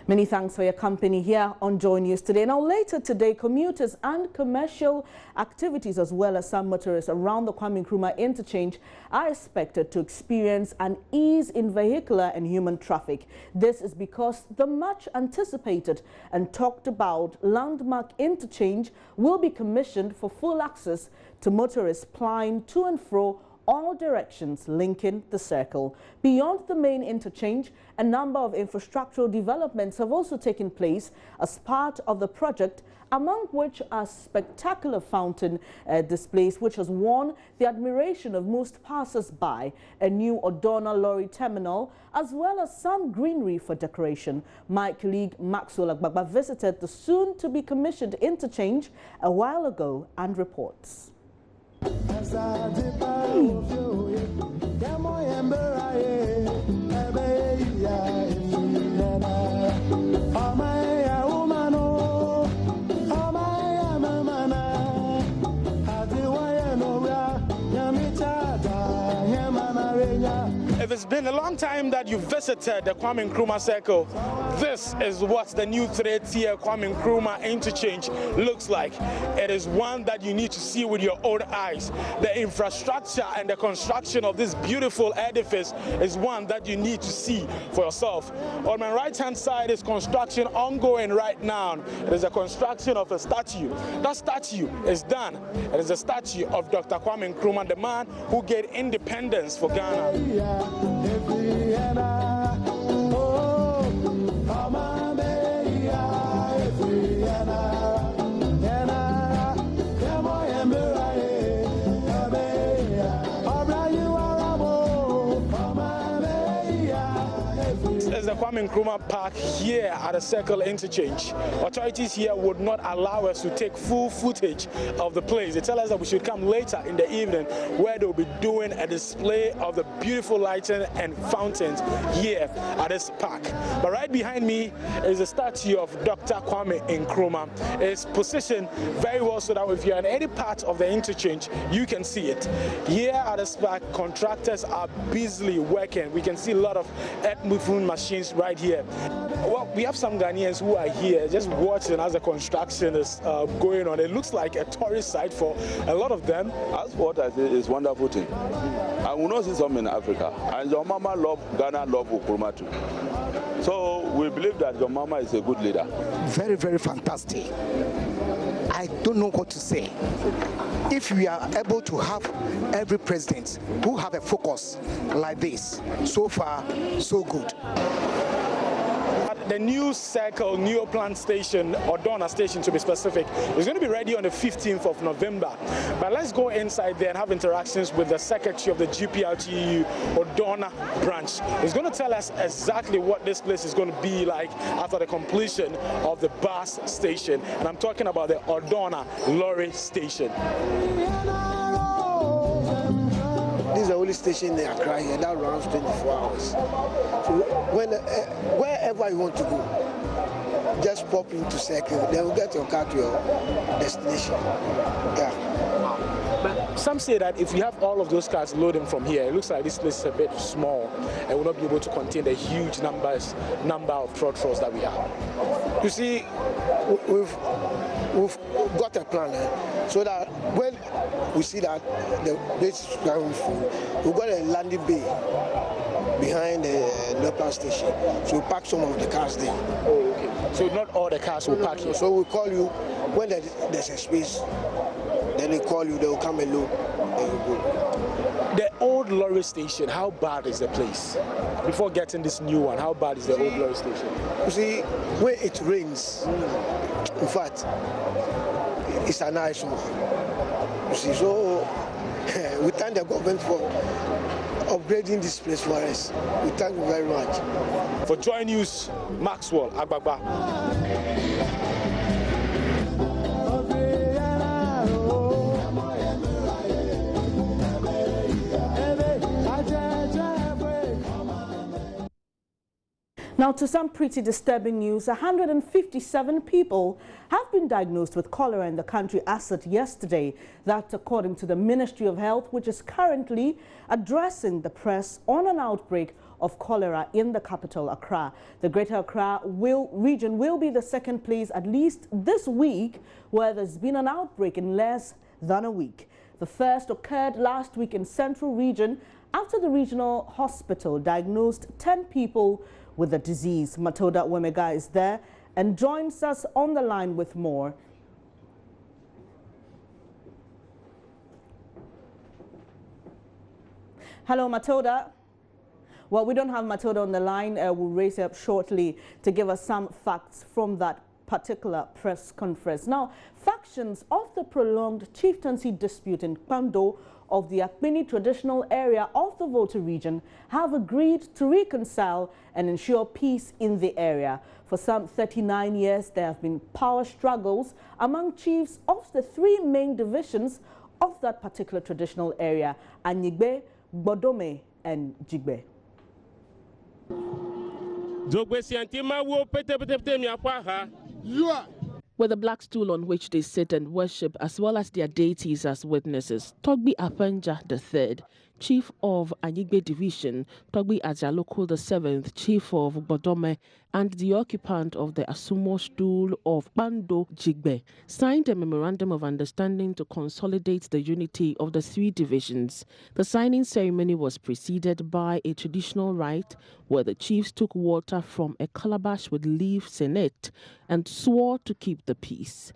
Many thanks for your company here on Joy News today. Now later today, commuters and commercial activities as well as some motorists around the Kwame Nkrumah interchange are expected to experience an ease in vehicular and human traffic. This is because the much anticipated and talked about landmark interchange will be commissioned for full access to motorists plying to and fro all directions linking the circle. Beyond the main interchange, a number of infrastructural developments have also taken place as part of the project, among which are spectacular fountain displays which has won the admiration of most passers-by, a new Lorry terminal, as well as some greenery for decoration. My colleague Maxwell Agbagba visited the soon-to-be commissioned interchange a while ago and reports. If it's been a long time that you visited the Kwame Nkrumah Circle, this is what the new 3-tier Kwame Nkrumah interchange looks like. It is one that you need to see with your own eyes. The infrastructure and the construction of this beautiful edifice is one that you need to see for yourself. On my right-hand side is construction ongoing right now. It is a construction of a statue. That statue is done. It is a statue of Dr. Kwame Nkrumah, the man who gave independence for Ghana. The Kwame Nkrumah Park here at the Circle Interchange. Authorities here would not allow us to take full footage of the place. They tell us that we should come later in the evening where they'll be doing a display of the beautiful lighting and fountains here at this park. But right behind me is a statue of Dr. Kwame Nkrumah. It's positioned very well so that if you're in any part of the interchange, you can see it. Here at this park, contractors are busily working. We can see a lot of earth-moving machines right here. Well, we have some Ghanaians who are here just watching as the construction is going on. It looks like a tourist site for a lot of them. That's what I think is wonderful thing. I will not see some in Africa. And your mama love Ghana, love Nkrumah too. So we believe that your mama is a good leader. Very, very fantastic. I don't know what to say. If we are able to have every president who have a focus like this, so far, so good. The new Circle, new plant station, or Donna station to be specific, is going to be ready on the 15th of November. But let's go inside there and have interactions with the secretary of the GPLTU Odona branch. He's going to tell us exactly what this place is going to be like after the completion of the bus station. And I'm talking about the Odona Lorry station. This is the only station in Accra here that runs 24 hours. So wherever you want to go, just pop into Circle, then we'll get your car to your destination. Yeah. But some say that if you have all of those cars loading from here, it looks like this place is a bit small and will not be able to contain the huge number of trotros that we have. You see, we've got a plan so that when we see that the place is running full, we've got a landing bay behind the local station. So we park some of the cars there. Oh, okay. So not all the cars will park here? So we call you when there's a space. Then they call you, they will come and load, and you go. The old Lorry station, how bad is the place? Before getting this new one, how bad is the old Lorry station? You see, when it rains, in fact, it's a nice one. You see, so we thank the government for upgrading this place for us. We thank you very much. For Joy News, Maxwell Agbagba. Now to some pretty disturbing news. 157 people have been diagnosed with cholera in the country as of yesterday. That according to the Ministry of Health, which is currently addressing the press on an outbreak of cholera in the capital, Accra. The Greater Accra region will be the second place, at least this week, where there's been an outbreak in less than a week. The first occurred last week in Central Region after the regional hospital diagnosed 10 people with the disease. Matilda Wemega is there and joins us on the line with more. Hello, Matilda. Well, we don't have Matilda on the line. We'll raise her up shortly to give us some facts from that particular press conference. Now, factions of the prolonged chieftaincy dispute in Ando of the Akpini traditional area of the Volta region have agreed to reconcile and ensure peace in the area. For some 39 years, there have been power struggles among chiefs of the three main divisions of that particular traditional area, Anyigbe, Bodome, and Jigbe. With a black stool on which they sit and worship, as well as their deities as witnesses, Togbi Apanja III, Chief of Anyigbe Division, Togbi Ajaloko VII, Chief of Bodome, and the occupant of the Asumo stool of Ando Jigbe, signed a memorandum of understanding to consolidate the unity of the three divisions. The signing ceremony was preceded by a traditional rite where the chiefs took water from a calabash with leaves in it and swore to keep the peace.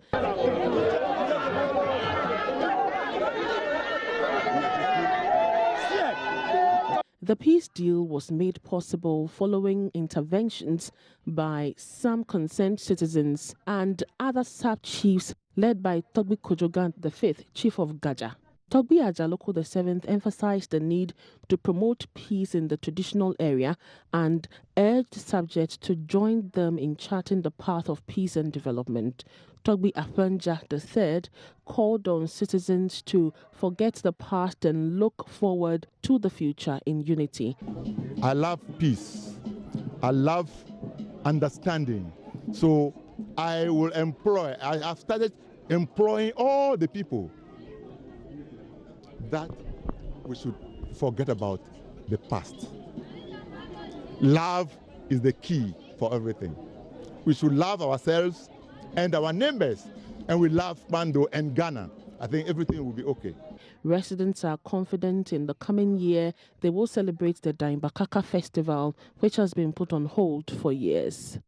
The peace deal was made possible following interventions by some concerned citizens and other sub-chiefs led by Togbi Kojogan V, Chief of Gaja. Togbi Ajaloko VII emphasized the need to promote peace in the traditional area and urged subjects to join them in charting the path of peace and development. Togbi Apanja III called on citizens to forget the past and look forward to the future in unity. I love peace. I love understanding. So I have started employing all the people that we should forget about the past. Love is the key for everything. We should love ourselves and our neighbors, and we love Ando and Ghana. I think everything will be okay. Residents are confident in the coming year they will celebrate the Daimbakaka festival, which has been put on hold for years.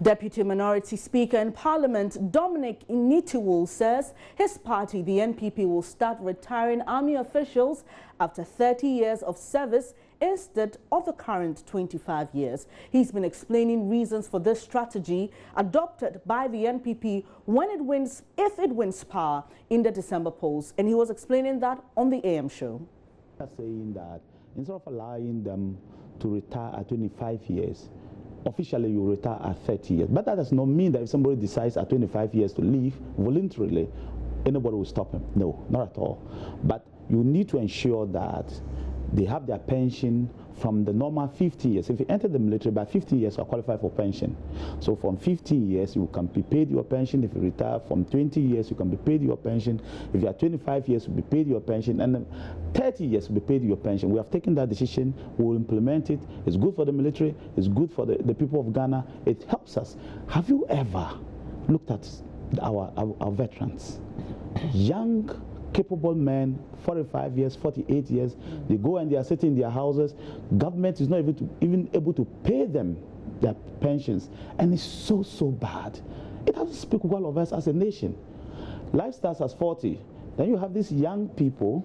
Deputy Minority Speaker in Parliament Dominic Initiwul says his party, the NPP, will start retiring army officials after 30 years of service instead of the current 25 years. He's been explaining reasons for this strategy adopted by the NPP when it wins, if it wins power in the December polls. And he was explaining that on the AM show. Saying that instead of allowing them to retire at 25 years, officially you retire at 30 years. But that does not mean that if somebody decides at 25 years to leave voluntarily, anybody will stop him. No, not at all. But you need to ensure that they have their pension from the normal 15 years. If you enter the military, by 15 years you are qualified for pension. So from 15 years you can be paid your pension. If you retire from 20 years you can be paid your pension. If you are 25 years you'll be paid your pension, and then 30 years you'll be paid your pension. We have taken that decision. We will implement it. It's good for the military. It's good for the people of Ghana. It helps us. Have you ever looked at our veterans? Young, capable men, 45 years, 48 years, they go and they are sitting in their houses. Government is not even able to pay them their pensions, and it's so bad. It doesn't speak well of us as a nation. Life starts at 40. Then you have these young people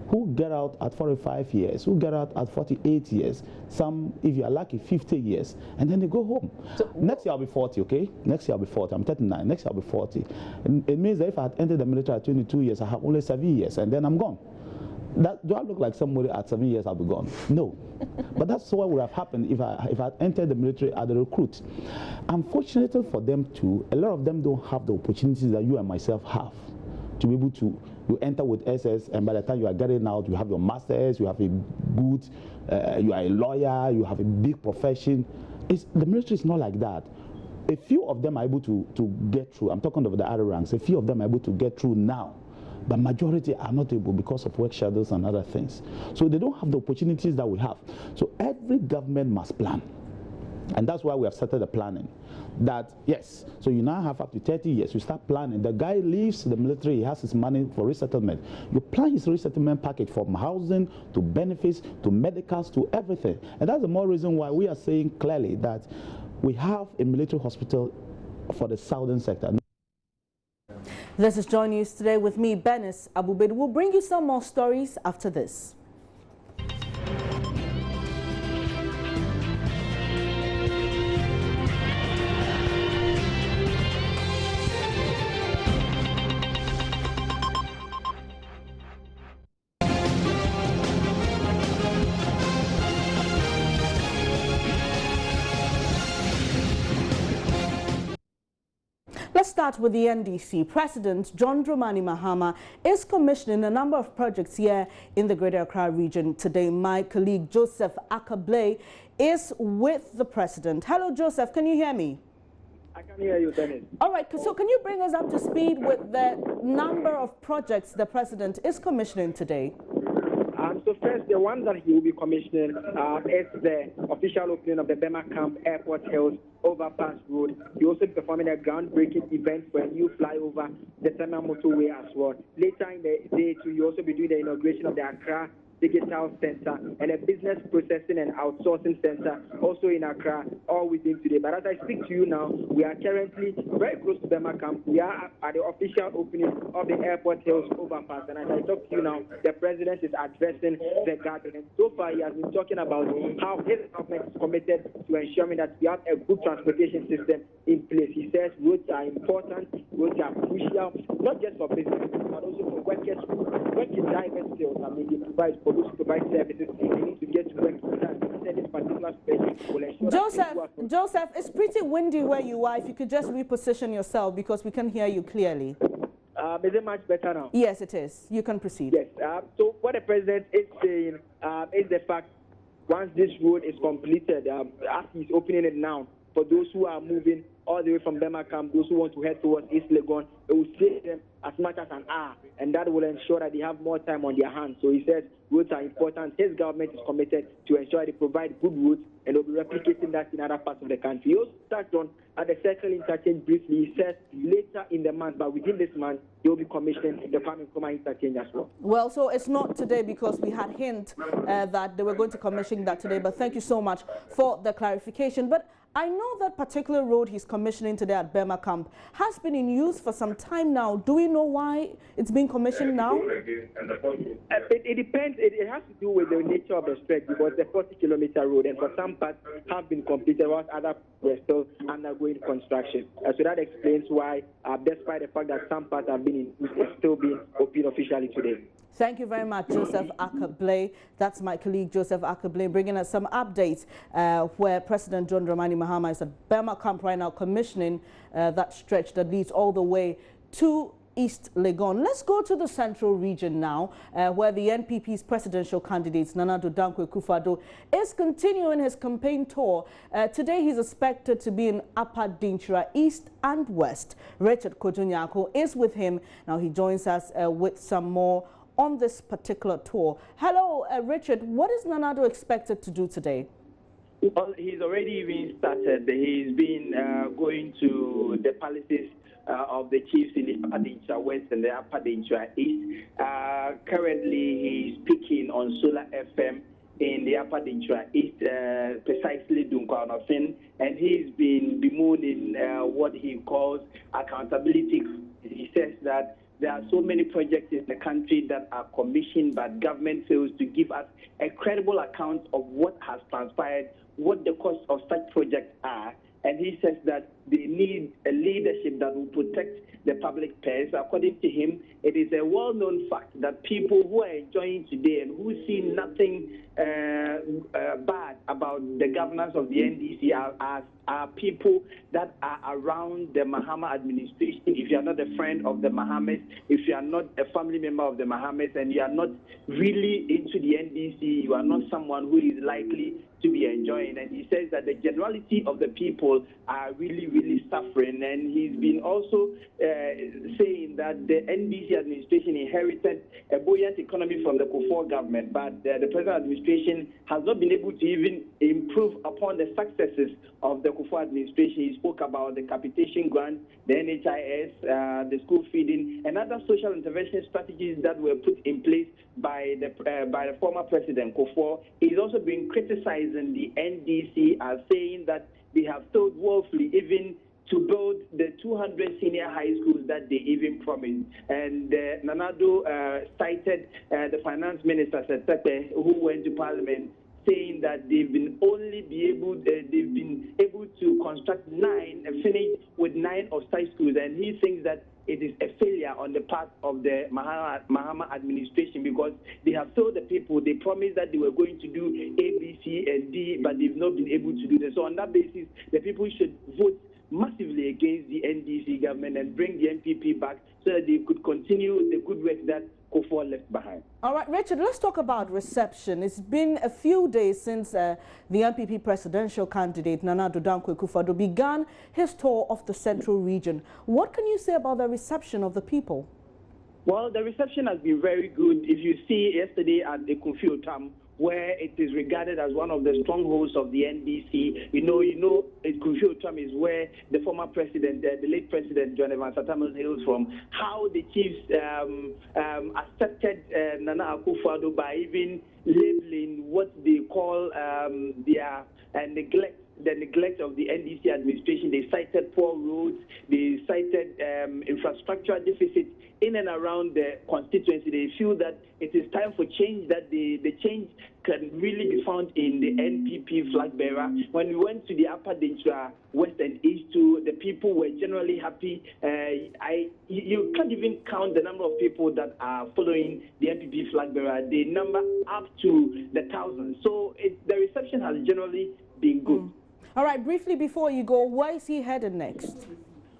who get out at 45 years, who get out at 48 years, some, if you are lucky, 50 years, and then they go home. So next year I'll be 40, okay? Next year I'll be 40. I'm 39. Next year I'll be 40. And it means that if I had entered the military at 22 years, I have only 7 years, and then I'm gone. Do I look like somebody at 7 years I'll be gone? No. But that's what would have happened if I entered the military as a recruit. Unfortunately for them too, a lot of them don't have the opportunities that you and myself have to be able to. You enter with SS, and by the time you are getting out, you have your masters, you have a good, you are a lawyer, you have a big profession. The military is not like that. A few of them are able to get through. I'm talking of the other ranks. A few of them are able to get through now. But majority are not able because of work schedules and other things. So they don't have the opportunities that we have. So every government must plan. And that's why we have started the planning. That, yes, so you now have up to 30 years. You start planning. The guy leaves the military, he has his money for resettlement. You plan his resettlement package from housing to benefits to medicals to everything. And that's the more reason why we are saying clearly that we have a military hospital for the southern sector. This is Joy News Today with me, Benis Abubed. We'll bring you some more stories after this. Let's start with the NDC. President John Dramani Mahama is commissioning a number of projects here in the Greater Accra region today. My colleague Joseph Akablay is with the president. Hello, Joseph. Can you hear me? I can hear you, Dennis. All right. So can you bring us up to speed with the number of projects the president is commissioning today? So first, the one that he will be commissioning is the official opening of the Bema Camp Airport Hills Overpass Road. He also performing a groundbreaking event for a new flyover, the Tema Motorway as well. Later in the day, too, you also be doing the inauguration of the Accra Digital Center and a business processing and outsourcing center also in Accra, all within today. But as I speak to you now, we are currently very close to Bema Camp. We are at the official opening of the Airport Hills Overpass. And as I talk to you now, the president is addressing the gathering. So far, he has been talking about how his government is committed to ensuring that we have a good transportation system in place. He says roads are important, roads are crucial, not just for business, but also for workers who work in diverse fields. I mean, they provide for those who provide services, they need to get to work with that. This particular space will ensure Joseph, it's pretty windy where you are. If you could just reposition yourself because we can hear you clearly. Is it much better now? Yes, it is. You can proceed. Yes. So what the president is saying is the fact once this road is completed, as he's opening it now, for those who are moving all the way from Bema Camp, those who want to head towards East Legon, it will save them as much as an hour, and that will ensure that they have more time on their hands. So he says roads are important. His government is committed to ensure they provide good roads, and they'll be replicating that in other parts of the country. He also touched on at the Circle Interchange briefly. He said later in the month, but within this month, they will be commissioning the Nkrumah Interchange as well. Well, so it's not today because we had hint that they were going to commission that today, but thank you so much for the clarification. But I know that particular road he's commissioning today at Bema Camp has been in use for some time now. Do we know why it's being commissioned now? It depends. It has to do with the nature of the stretch because the 40-kilometer road, and for some parts have been completed, whilst others were still undergoing construction. So that explains why, despite the fact that some parts have been in use, it's still being opened officially today. Thank you very much, Joseph Akablay. That's my colleague, Joseph Akablay, bringing us some updates where President John Dramani Mahama is at Bema Camp right now commissioning that stretch that leads all the way to East Legon. Let's go to the central region now, where the NPP's presidential candidate, Nana Addo Dankwa Akufo-Addo, is continuing his campaign tour. Today, he's expected to be in Upper Dinchira, East and West. Richard Kojo-Nyarko is with him. Now, he joins us with some more on this particular tour. Hello, Richard. What is Nana Addo expected to do today? Well, he's already been started. He's been going to the palaces of the chiefs in the Upper Dinchira West and the Upper Dinchira East. Currently, he's speaking on Solar FM in the Upper Dinchira East, precisely Dunkwanofin, and he's been bemoaning what he calls accountability. He says that there are so many projects in the country that are commissioned, but government fails to give us a credible account of what has transpired, what the cost of such projects are. And he says that they need a leadership that will protect the public purse. According to him, it is a well-known fact that people who are enjoying today and who see nothing bad about the governance of the NDC are are people that are around the Mahama administration. If you are not a friend of the Mahamas, if you are not a family member of the Mahamas, and you are not really into the NDC, you are not someone who is likely to be enjoying. And he says that the generality of the people are really, really suffering. And he's been also saying that the NDC administration inherited a buoyant economy from the Kufuor government, but the present administration has not been able to even improve upon the successes of the Kufuor administration. He spoke about the capitation grant, the NHIS, the school feeding, and other social intervention strategies that were put in place by the former president Kufuor. He's also been criticizing the NDC as saying that they have failed woefully even to build the 200 senior high schools that they even promised. And Nanado cited the finance minister, Setepe, who went to parliament, saying that they've been able to construct 9 and finish with 9 of such schools. And he thinks that it is a failure on the part of the Mahama administration, because they have told the people, they promised that they were going to do A, B, C, and D, but they've not been able to do that. So on that basis, the people should vote massively against the NDC government and bring the NPP back so that they could continue the good work that Kufuor left behind. All right, Richard, let's talk about reception. It's been a few days since the NPP presidential candidate, Nana Addo Dankwa Akufo-Addo, began his tour of the central region. What can you say about the reception of the people? Well, the reception has been very good. If you see yesterday at the Kofi Otam, where it is regarded as one of the strongholds of the NDC. You know, Kofi Otam is where the former president, the late president John Evans Atta hails from. How the chiefs accepted Nana Akufo-Addo by even labeling what they call their neglect. The neglect of the NDC administration. They cited poor roads, they cited infrastructural deficits in and around the constituency. They feel that it is time for change, that the change can really be found in the NPP flag bearer. When we went to the Upper Denchura, West and East too, the people were generally happy. You can't even count the number of people that are following the NPP flag bearer. They number up to the thousands. So the reception has generally been good. All right, briefly before you go, where is he headed next?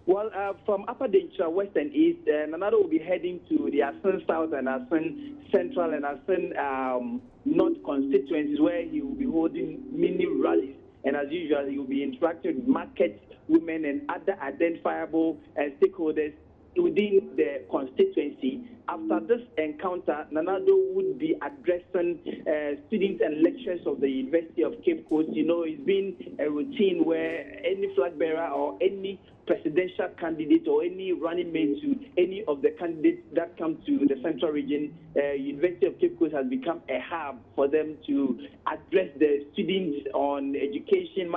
Well, from Upper Denchura, West and East, Nanado will be heading to the Asin South and Asin Central and Asin North constituencies, where he will be holding mini rallies. And as usual, he will be interacting with market women and other identifiable stakeholders within the constituency. After this encounter, Nanado would be addressing students and lecturers of the University of Cape Coast. You know, it's been a routine where any flag bearer or any presidential candidate or any running mate to any of the candidates that come to the central region, University of Cape Coast has become a hub for them to address the students on education,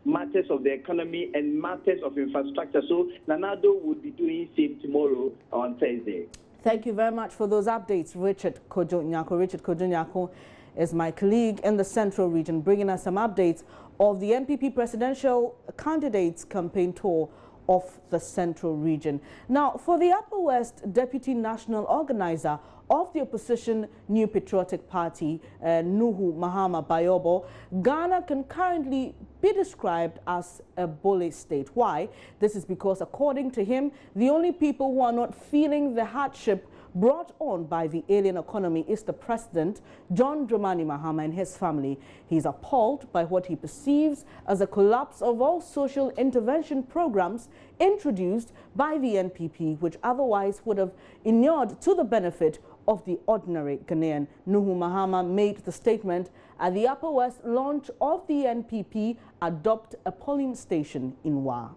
matters of the economy, and matters of infrastructure. So Nanado will be doing same tomorrow on Thursday. Thank you very much for those updates, Richard Kojo-Nyako. Richard Kojo-Nyako is my colleague in the central region, bringing us some updates of the NPP presidential candidates campaign tour of the central region. Now, for the Upper West Deputy National Organizer of the opposition New Patriotic Party, Nuhu Mahama Bayobo, Ghana can currently be described as a bully state. Why? This is because, according to him, the only people who are not feeling the hardship brought on by the alien economy is the president, John Dramani Mahama, and his family. He's appalled by what he perceives as a collapse of all social intervention programs introduced by the NPP, which otherwise would have inured to the benefit of the ordinary Ghanaian. Nuhu Mahama made the statement at the Upper West launch of the NPP Adopt a Polling Station in Wa.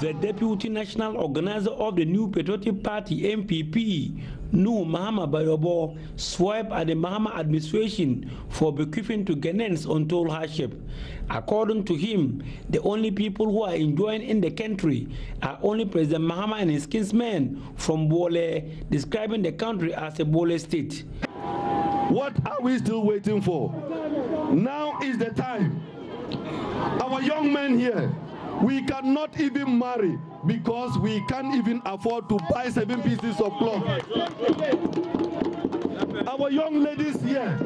The Deputy National Organizer of the New Patriotic Party, NPP, Nuhu Mahama Bayobo, swiped at the Mahama administration for bequeathing to Ghanaians untold hardship. According to him, the only people who are enjoying in the country are only President Mahama and his kinsmen from Bole, describing the country as a Bole state. What are we still waiting for? Now is the time. Our young men here, we cannot even marry because we can't even afford to buy 7 pieces of cloth. Our young ladies here,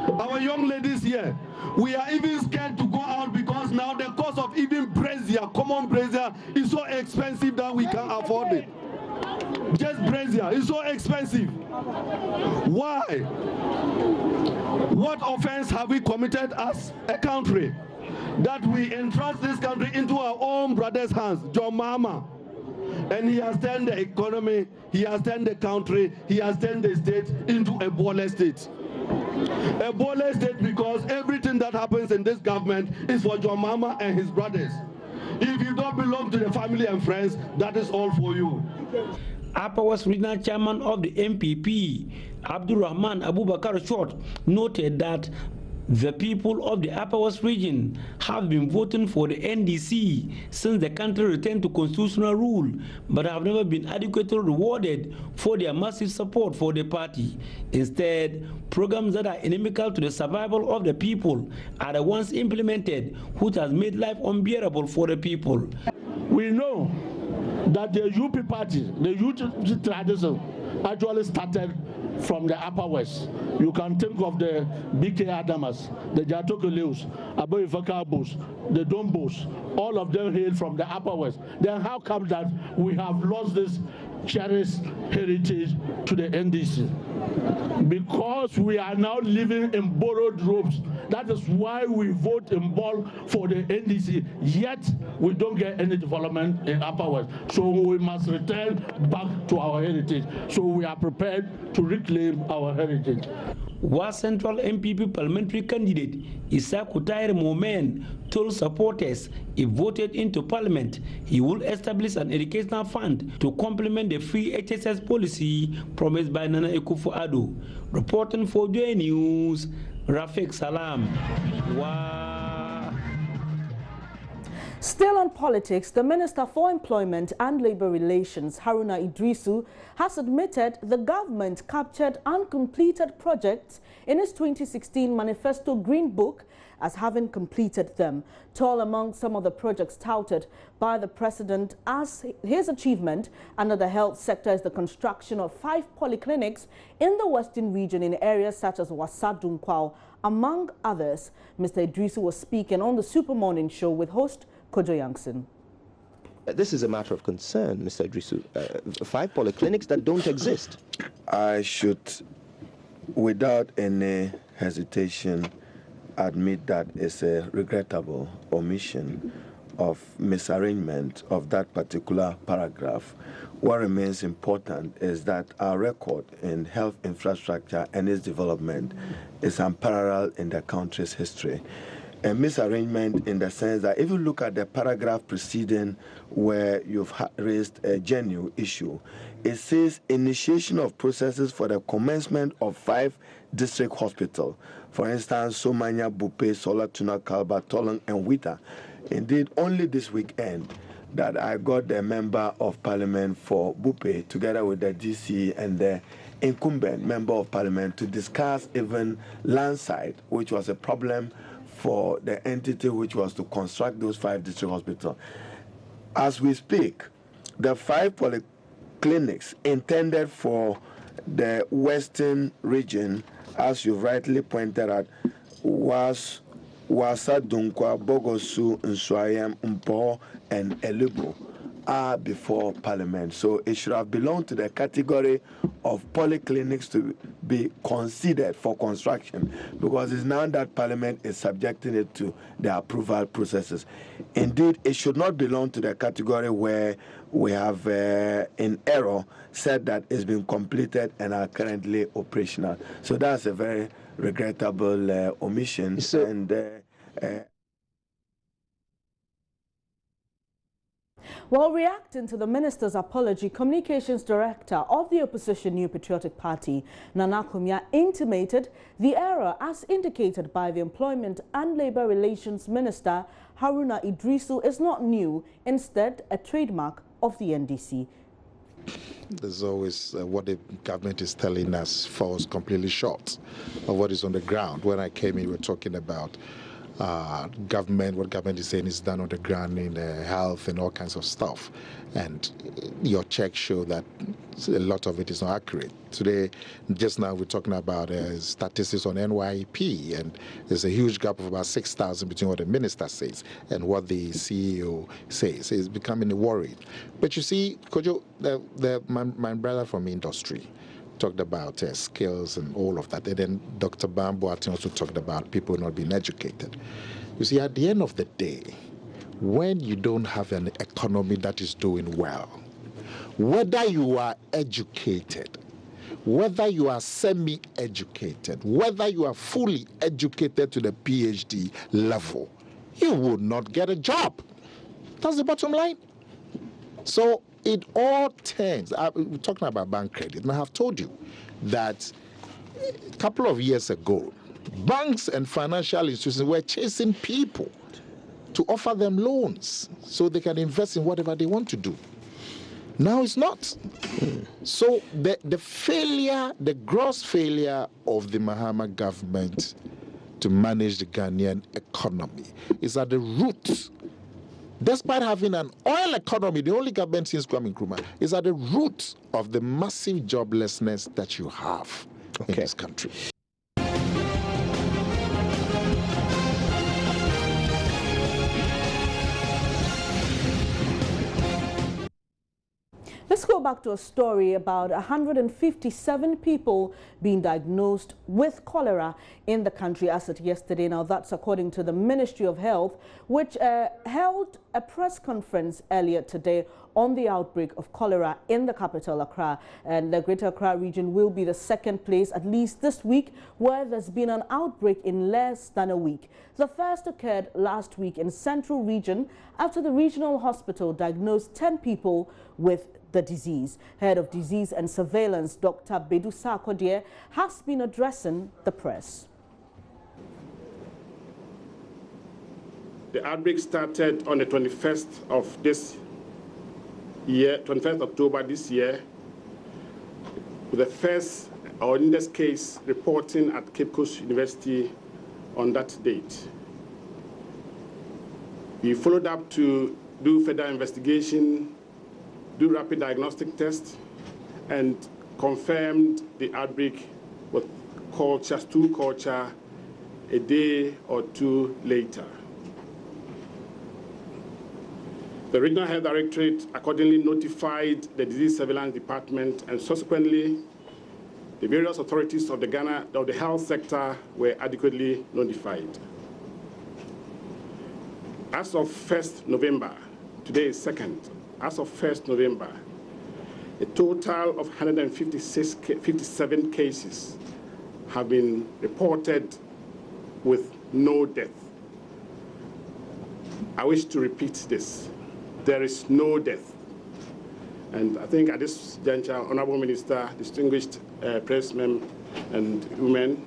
Our young ladies here, we are even scared to go out because now the cost of even brazier, common brazier, is so expensive that we can't afford it. Just brazier is so expensive. Why? What offense have we committed as a country that we entrust this country into our own brother's hands, John Mahama? And he has turned the economy, he has turned the country, he has turned the state into a borderless state. A borderless state because everything that happens in this government is for John Mahama and his brothers. If you don't belong to the family and friends, that is all for you. Upper West Regional Chairman of the NPP, Abdulrahman Abubakar Short, noted that the people of the Upper West region have been voting for the NDC since the country returned to constitutional rule, but have never been adequately rewarded for their massive support for the party. Instead, programs that are inimical to the survival of the people are the ones implemented, which has made life unbearable for the people. We know that the UP party, the youth tradition, actually started from the Upper West. You can think of the BK Adamas, the Jatokoleus, Aboifakabos, the Dombos, all of them hail from the Upper West. Then how come that we have lost this cherished heritage to the NDC? Because we are now living in borrowed robes. That is why we vote in bulk for the NDC, yet we don't get any development in Upper West. So we must return back to our heritage. So we are prepared to reclaim our heritage. While Central NPP parliamentary candidate Issa Kutaire Momen told supporters if voted into parliament, he will establish an educational fund to complement the free HSS policy promised by Nana Akufo-Addo. Reporting for Joy News, Rafiq Salam. Wow. Still on politics, the Minister for Employment and Labour Relations, Haruna Idrisu, has admitted the government captured uncompleted projects in its 2016 Manifesto Green Book as having completed them. Tall among some of the projects touted by the President as his achievement under the health sector is the construction of 5 polyclinics in the Western region in areas such as Wasa Dunkwao, among others. Mr. Idrisu was speaking on the Super Morning Show with host Kojo Youngson. This is a matter of concern, Mr. Idrisu. 5 polyclinics that don't exist. I should, without any hesitation, admit that it's a regrettable omission of misarrangement of that particular paragraph. What remains important is that our record in health infrastructure and its development is unparalleled in the country's history. A misarrangement in the sense that if you look at the paragraph preceding where you've raised a genuine issue, it says initiation of processes for the commencement of 5 district hospitals. For instance, Somanya, Bupe, Solatuna, Kalba, Tolang, and Wita. Indeed, only this weekend that I got the member of parliament for Bupe together with the DC and the incumbent member of parliament to discuss even land site, which was a problem for the entity which was to construct those 5 district hospitals. As we speak, the 5 polyclinics intended for the Western region, as you rightly pointed out, was Wasa Dunkwa, Bogosu, Nswayam, Mpo, and Elibo are before Parliament. So it should have belonged to the category of polyclinics to be considered for construction, because it's now that Parliament is subjecting it to the approval processes. Indeed, it should not belong to the category where we have, in error, said that it's been completed and are currently operational. So that's a very regrettable omission. While reacting to the minister's apology, Communications Director of the opposition New Patriotic Party, Nana Nkrumah, intimated the error as indicated by the Employment and Labour Relations Minister, Haruna Idrisu, is not new, instead a trademark of the NDC. There's always what the government is telling us falls completely short of what is on the ground. When I came in, we were talking about government, what government is saying is done on the ground in health and all kinds of stuff. And your checks show that a lot of it is not accurate. Today, just now, we're talking about statistics on NYP, and there's a huge gap of about 6,000 between what the minister says and what the CEO says. It's becoming worried. But you see, Kojo, my brother from industry talked about skills and all of that. And then Dr. Bamboatin also talked about people not being educated. You see, at the end of the day, when you don't have an economy that is doing well, whether you are educated, whether you are semi-educated, whether you are fully educated to the PhD level, you would not get a job. That's the bottom line. So it all turns, we're talking about bank credit, and I have told you that a couple of years ago, banks and financial institutions were chasing people to offer them loans so they can invest in whatever they want to do. Now it's not. So the failure, the gross failure of the Mahama government to manage the Ghanaian economy is at the root. Despite having an oil economy, the only government since Kwame Nkrumah, is at the root of the massive joblessness that you have in this country. Let's go back to a story about 157 people being diagnosed with cholera in the country as of yesterday. Now, that's according to the Ministry of Health, which held a press conference earlier today on the outbreak of cholera in the capital, Accra. And the Greater Accra region will be the second place, at least this week, where there's been an outbreak in less than a week. The first occurred last week in Central Region after the regional hospital diagnosed 10 people with the disease. Head of Disease and Surveillance, Dr. Bedu Sarkodie, has been addressing the press. The outbreak started on the 21st of this year, 21st October this year, with the first, or in this case, reporting at Cape Coast University on that date. We followed up to do further investigation, do rapid diagnostic tests, and confirmed the outbreak with stool culture a day or two later. The Regional Health Directorate accordingly notified the Disease Surveillance Department, and subsequently, the various authorities of the health sector were adequately notified. As of 1st November, today is 2nd, as of 1st November, a total of 157 cases have been reported with no death. I wish to repeat this. There is no death. And I think at this juncture, Honorable Minister, distinguished pressmen and women,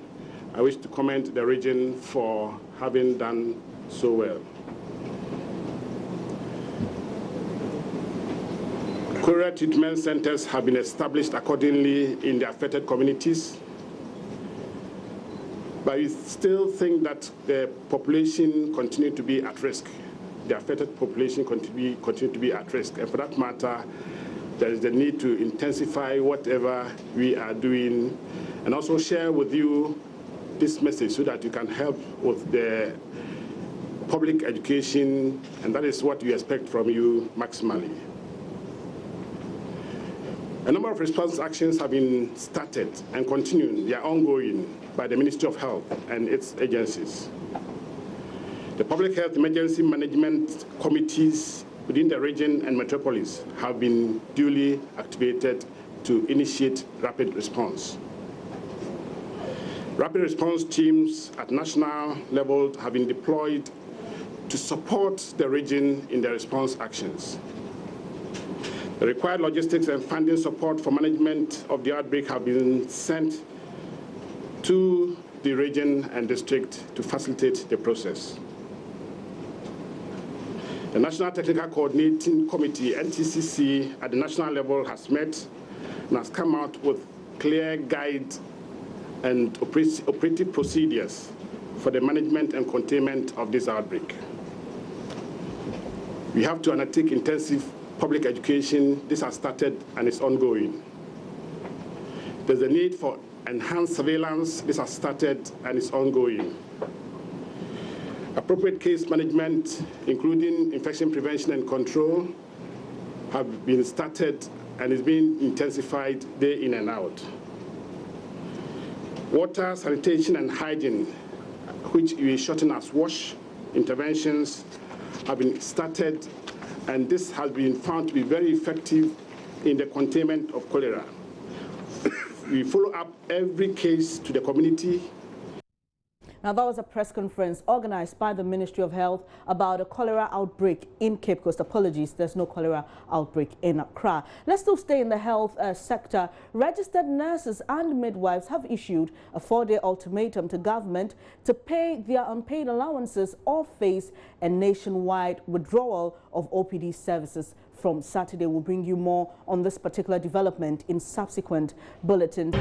I wish to commend the region for having done so well. Cholera treatment centers have been established accordingly in the affected communities, but we still think that the population continue to be at risk. The affected population continue to be at risk, and for that matter, there is the need to intensify whatever we are doing, and also share with you this message so that you can help with the public education, and that is what we expect from you maximally. A number of response actions have been started and continuing. They are ongoing by the Ministry of Health and its agencies. The Public Health Emergency Management Committees within the region and metropolis have been duly activated to initiate rapid response. Rapid response teams at national level have been deployed to support the region in their response actions. The required logistics and funding support for management of the outbreak have been sent to the region and district to facilitate the process. The National Technical Coordinating Committee, NTCC, at the national level has met and has come out with clear guide and operative procedures for the management and containment of this outbreak. We have to undertake intensive public education. This has started and is ongoing. There's a need for enhanced surveillance. This has started and is ongoing. Appropriate case management, including infection prevention and control, have been started and is being intensified day in and out. Water, sanitation, and hygiene, which we shorten as WASH, interventions have been started, and this has been found to be very effective in the containment of cholera. We follow up every case to the community. Now, that was a press conference organized by the Ministry of Health about a cholera outbreak in Cape Coast. Apologies, there's no cholera outbreak in Accra. Let's still stay in the health sector. Registered nurses and midwives have issued a 4-day ultimatum to government to pay their unpaid allowances or face a nationwide withdrawal of OPD services from Saturday. We'll bring you more on this particular development in subsequent bulletins.